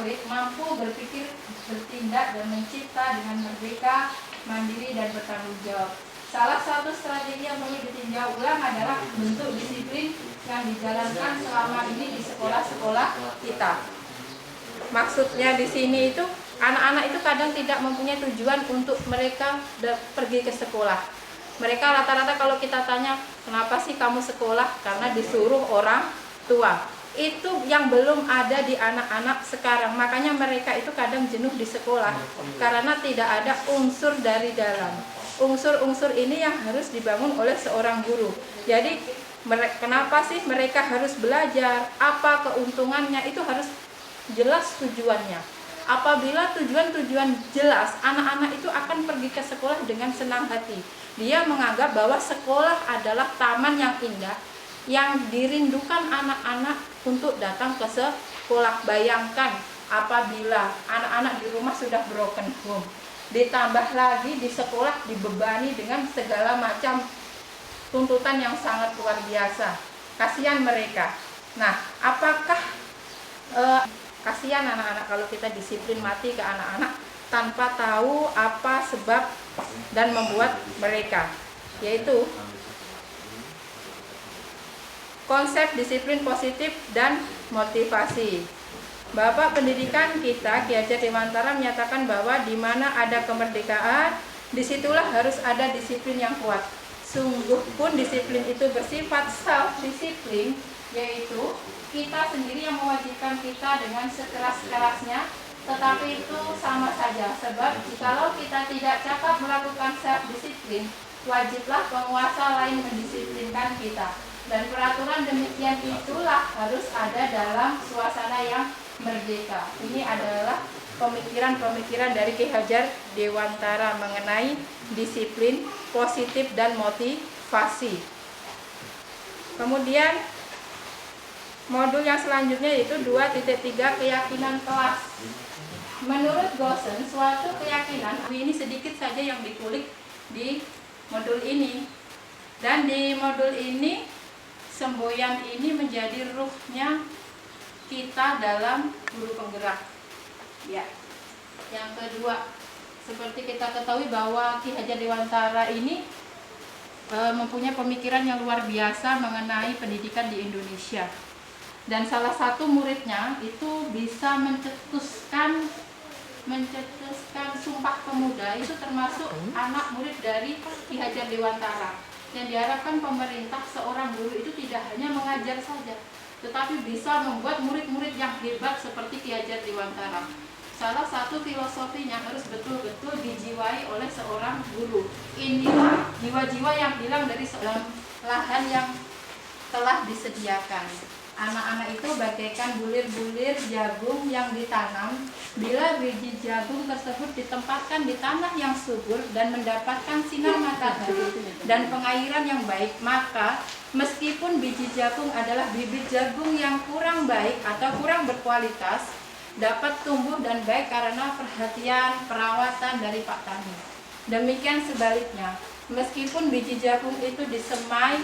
murid mampu berpikir, bertindak, dan mencipta dengan merdeka, mandiri, dan bertanggung jawab. Salah satu strategi yang perlu ditinjau ulang adalah bentuk disiplin yang dijalankan selama ini di sekolah-sekolah kita. Maksudnya di sini itu anak-anak itu kadang tidak mempunyai tujuan untuk mereka pergi ke sekolah. Mereka rata-rata kalau kita tanya, kenapa sih kamu sekolah? Karena disuruh orang tua. Itu yang belum ada di anak-anak sekarang. Makanya mereka itu kadang jenuh di sekolah karena tidak ada unsur dari dalam. Unsur-unsur ini yang harus dibangun oleh seorang guru. Jadi kenapa sih mereka harus belajar? Apa keuntungannya? Itu harus jelas tujuannya. Apabila tujuan-tujuan jelas, anak-anak itu akan pergi ke sekolah dengan senang hati. Dia menganggap bahwa sekolah adalah taman yang indah yang dirindukan anak-anak untuk datang ke sekolah. Bayangkan apabila anak-anak di rumah sudah broken home, ditambah lagi di sekolah dibebani dengan segala macam tuntutan yang sangat luar biasa. Kasihan mereka. Nah, apakah kasihan anak-anak kalau kita disiplin mati ke anak-anak tanpa tahu apa sebab dan membuat mereka, yaitu konsep disiplin positif dan motivasi. Bapak pendidikan kita, Ki Hajar Dewantara, menyatakan bahwa di mana ada kemerdekaan, disitulah harus ada disiplin yang kuat. Sungguh pun disiplin itu bersifat self-disiplin, yaitu kita sendiri yang mewajibkan kita dengan sekeras-kerasnya, tetapi itu sama saja. Sebab jikalau kita tidak cakap melakukan self-disiplin, wajiblah penguasa lain mendisiplinkan kita. Dan peraturan demikian itulah harus ada dalam suasana yang merdeka. Ini adalah pemikiran-pemikiran dari Ki Hajar Dewantara mengenai disiplin positif dan motivasi. Kemudian modul yang selanjutnya yaitu 2.3 keyakinan kelas. Menurut Gosen, suatu keyakinan ini sedikit saja yang dikulik di modul ini. Dan di modul ini semboyan ini menjadi ruhnya kita dalam guru penggerak. Ya. Yang kedua, seperti kita ketahui bahwa Ki Hajar Dewantara ini mempunyai pemikiran yang luar biasa mengenai pendidikan di Indonesia. Dan salah satu muridnya itu bisa mencetuskan Sumpah Pemuda, itu termasuk anak murid dari Ki Hajar Dewantara. Yang diharapkan pemerintah, seorang guru itu tidak hanya mengajar saja, tetapi bisa membuat murid-murid yang hebat seperti Ki Hajar Dewantara. Salah satu filosofinya harus betul-betul dijiwai oleh seorang guru. Inilah jiwa-jiwa yang hilang dari lahan yang telah disediakan. Anak-anak itu bagaikan bulir-bulir jagung yang ditanam. Bila biji jagung tersebut ditempatkan di tanah yang subur dan mendapatkan sinar matahari dan pengairan yang baik, maka meskipun biji jagung adalah bibit jagung yang kurang baik atau kurang berkualitas, dapat tumbuh dan baik karena perhatian, perawatan dari Pak Tani. Demikian sebaliknya, meskipun biji jagung itu disemai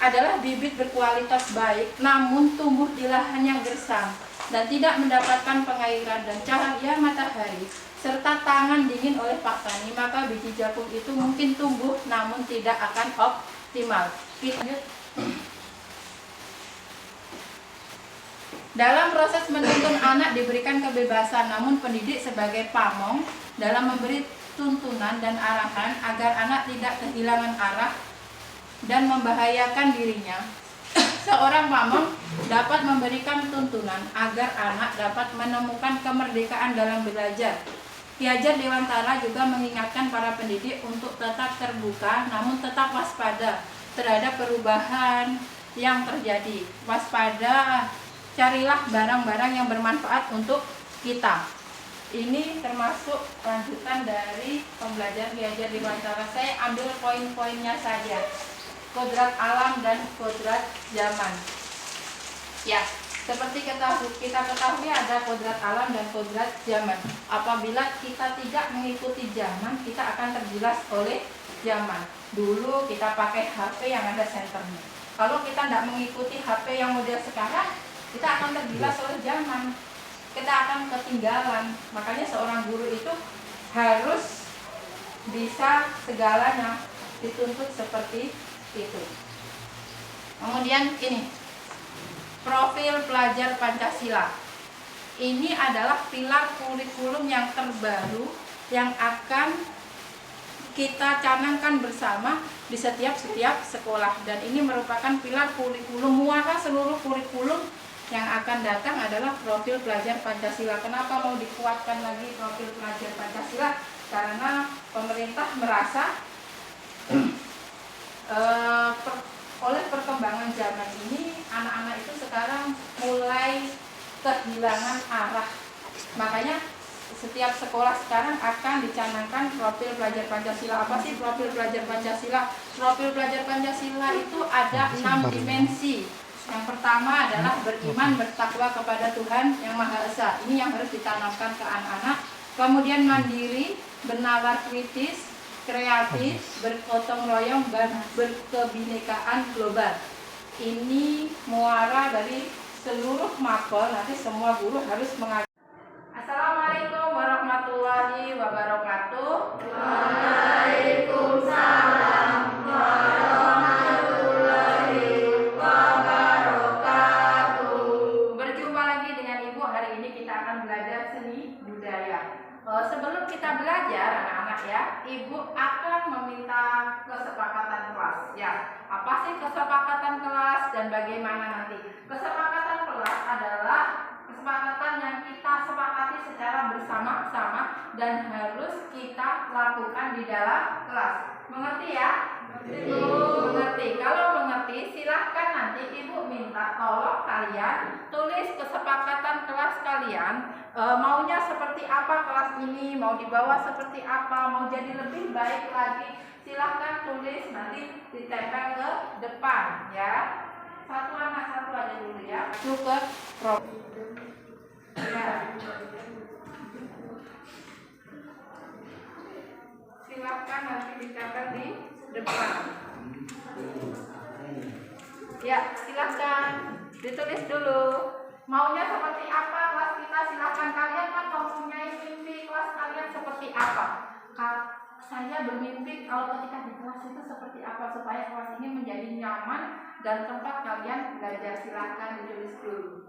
adalah bibit berkualitas baik, namun tumbuh di lahan yang gersang dan tidak mendapatkan pengairan dan cahaya matahari serta tangan dingin oleh Pak Tani, maka biji jagung itu mungkin tumbuh namun tidak akan optimal. Dalam proses menuntun anak diberikan kebebasan, namun pendidik sebagai pamong dalam memberi tuntunan dan arahan agar anak tidak kehilangan arah dan membahayakan dirinya. Seorang pamong dapat memberikan tuntunan agar anak dapat menemukan kemerdekaan dalam belajar. Ki Hajar Dewantara juga mengingatkan para pendidik untuk tetap terbuka namun tetap waspada terhadap perubahan yang terjadi. Waspada, carilah barang-barang yang bermanfaat untuk kita. Ini termasuk lanjutan dari pembelajaran Ki Hajar Dewantara. Saya ambil poin-poinnya saja. Kodrat alam dan kodrat zaman. Ya, seperti kita ketahui ada kodrat alam dan kodrat zaman. Apabila kita tidak mengikuti zaman, kita akan tergilas oleh zaman. Dulu kita pakai HP yang ada senternya. Kalau kita tidak mengikuti HP yang model sekarang, kita akan tergilas oleh zaman. kita akan ketinggalan. Makanya seorang guru itu harus bisa segalanya, dituntut seperti itu. Kemudian ini, profil pelajar Pancasila. Ini adalah pilar kurikulum yang terbaru yang akan kita canangkan bersama di setiap sekolah, dan ini merupakan pilar kurikulum. Muara seluruh kurikulum yang akan datang adalah profil pelajar Pancasila. Kenapa mau dikuatkan lagi profil pelajar Pancasila? Karena pemerintah merasa oleh perkembangan zaman ini anak-anak itu sekarang mulai kehilangan arah. Makanya setiap sekolah sekarang akan dicanangkan profil pelajar Pancasila. Apa sih profil pelajar Pancasila? Profil pelajar Pancasila itu ada 6 dimensi. Yang pertama adalah beriman, bertakwa kepada Tuhan Yang Maha Esa. Ini yang harus ditanamkan ke anak-anak. Kemudian mandiri, bernalar kritis, kreatif, bergotong royong, dan berkebinekaan global. Ini muara dari seluruh mapel. Nanti semua guru harus mengajar. Assalamualaikum warahmatullahi wabarakatuh. Waalaikumsalam warahmatullahi wabarakatuh. Berjumpa lagi dengan Ibu. Hari ini kita akan belajar seni budaya. Sebelum kita belajar anak-anak ya, Ibu akan meminta kesepakatan kelas ya. Apa sih kesepakatan kelas dan bagaimana nanti? Kesepakatan kelas adalah kesepakatan yang kita sepakati secara bersama-sama dan harus kita lakukan di dalam kelas. Mengerti ya? Mengerti. Kalau mengerti, silahkan nanti Ibu minta tolong kalian tulis kesepakatan kelas kalian. Maunya seperti apa kelas ini, mau dibawa seperti apa, mau jadi lebih baik lagi, silahkan tulis, nanti ditempel ke depan ya. Satu aja dulu ya. Ke ya. Silahkan nanti ditempel di depan. Ya, silahkan ditulis dulu. Maunya seperti apa kelas kita? Silahkan, kalian kan mempunyai mimpi kelas kalian seperti apa? Saya bermimpi kalau ketika di kelas itu seperti apa supaya kelas ini menjadi nyaman dan tempat kalian belajar. Silahkan ditulis dulu.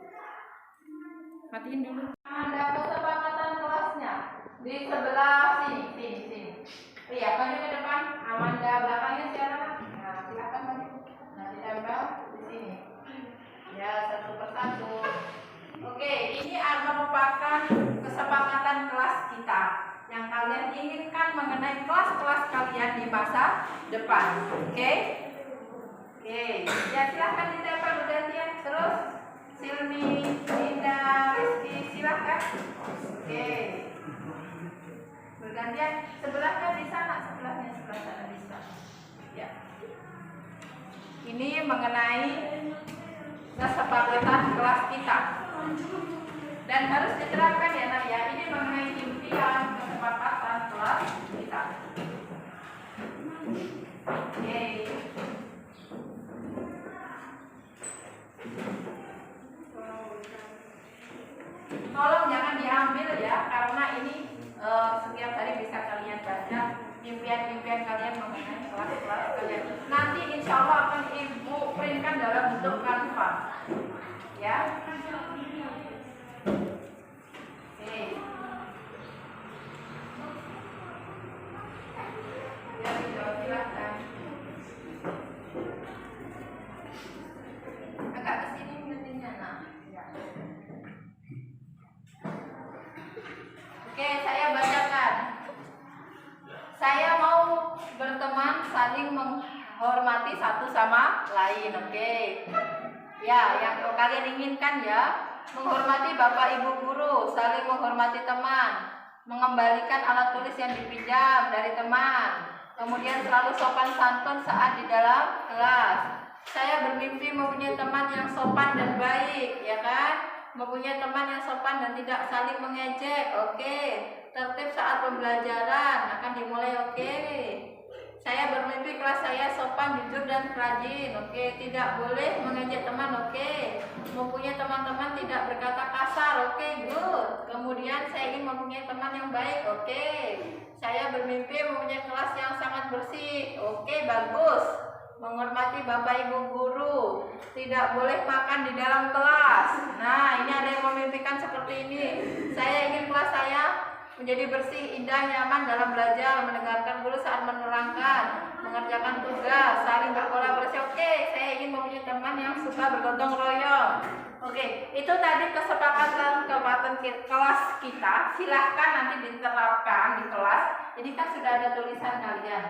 Matiin dulu. Ada kesepakatan kelasnya di sebelah sini. Iya, maju ke depan. Amanda belakangnya siapa? Nah, silakan maju. Nah, ditempel di sini. Ya, satu persatu. Oke, ini merupakan kesepakatan kelas kita yang kalian inginkan mengenai kelas-kelas kalian di masa depan. Oke? Ya, silahkan ditempel bergantian. Terus Silmi, Dinda, Rizky, silahkan. Oke. Bergantian. Sebelahnya di sana, sebelah sana bisa. Ya. Ini mengenai kesepakatan kelas kita. Dan harus diterapkan ya nak ya. Ini mengenai impian kesepakatan kelas kita. Oke. Tolong jangan diambil ya, karena ini setiap hari bisa kalian baca impian-impian kalian mengenai kelas-kelas kalian. Nanti insya Allah akan Ibu printkan dalam bentuk kanva ya. Oke. Ya, silahkan. Agak kesini pentingnya nah. Ya. Oke, saya bacakan. Saya mau berteman, saling menghormati satu sama lain. Oke. Ya, yang kalian inginkan ya. Menghormati Bapak Ibu guru, saling menghormati teman, mengembalikan alat tulis yang dipinjam dari teman. Kemudian selalu sopan santun saat di dalam kelas. Saya bermimpi mempunyai teman yang sopan dan baik, ya kan? Mempunyai teman yang sopan dan tidak saling mengejek. Oke. Tertib saat pembelajaran akan dimulai. Oke. Saya bermimpi kelas saya sopan, jujur, dan rajin. Oke, tidak boleh mengejek teman. Oke, mempunyai teman-teman tidak berkata kasar. Oke, good. Kemudian saya ingin mempunyai teman yang baik. Oke, saya bermimpi mempunyai kelas yang sangat bersih. Oke, bagus. Menghormati bapak ibu guru. Tidak boleh makan di dalam kelas. Nah, ini ada yang memimpikan seperti ini. Saya ingin kelas saya menjadi bersih, indah, nyaman dalam belajar, mendengarkan guru saat menerangkan, mengerjakan tugas, saling berkolaborasi. Oke, saya ingin mempunyai teman yang suka bergotong royong. Oke, itu tadi kesepakatan kelas kita. Silahkan nanti diterapkan di kelas. Ini kan sudah ada tulisan kalian.